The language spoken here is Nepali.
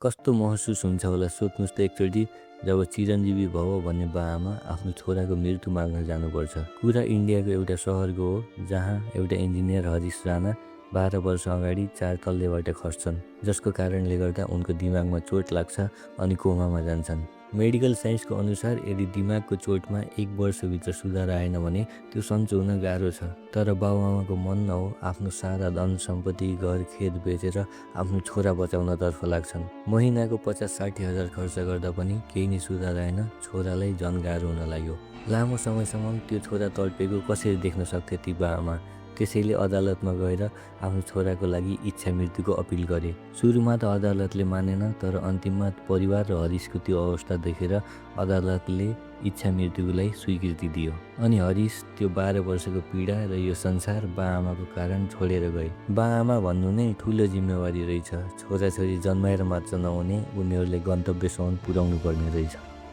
कस्तो महसुस हुन्छ होला सोध्नुहोस् त एकचोटि जब चिरञ्जीवी भव भन्ने बाआमा आफ्नो छोराको मृत्यु माग्न जानुपर्छ। कुरा इन्डियाको एउटा सहरको हो जहाँ एउटा इन्जिनियर हरिश राणा 12 वर्ष अगाडि 4 तल्लेबाट खस्छन्, जसको कारणले गर्दा उनको दिमागमा चोट लाग्छ अनि कोमामा जान्छन्। मेडिकल साइन्सको अनुसार यदि दिमागको चोटमा 1 वर्षभित्र सुधार आएन भने त्यो सन्चो हुन गाह्रो छ। तर बाबुआमाको मन न हो आफ्नो सारा धन सम्पत्ति घर खेत बेचेर आफ्नो छोरा बचाउनतर्फ लाग्छन्। महिनाको 50-60 हजार खर्च गर्दा पनि केही नै सुधार आएन, छोरालाई झन् गाह्रो हुन लाग्यो। लामो समयसम्म त्यो छोरा तडपेको कसरी देख्न सक्थे ती बाआमा। त्यसैले अदालतमा गएर आफ्नो छोराको लागि इच्छा मृत्युको अपिल गरे। सुरुमा त अदालतले मानेन, तर अन्तिममा परिवार र हरिशको त्यो अवस्था देखेर अदालतले इच्छा मृत्युलाई स्वीकृति दियो। अनि हरिश त्यो 12 वर्षको पीडा र यो संसार बाआमाको कारण छोडेर गए। बाआमा भन्नु नै ठुलो जिम्मेवारी रहेछ। छोराछोरी जन्माएर मात्र नहुने, उनीहरूले गन्तव्यसम्म पुर्याउनु पर्ने रहेछ।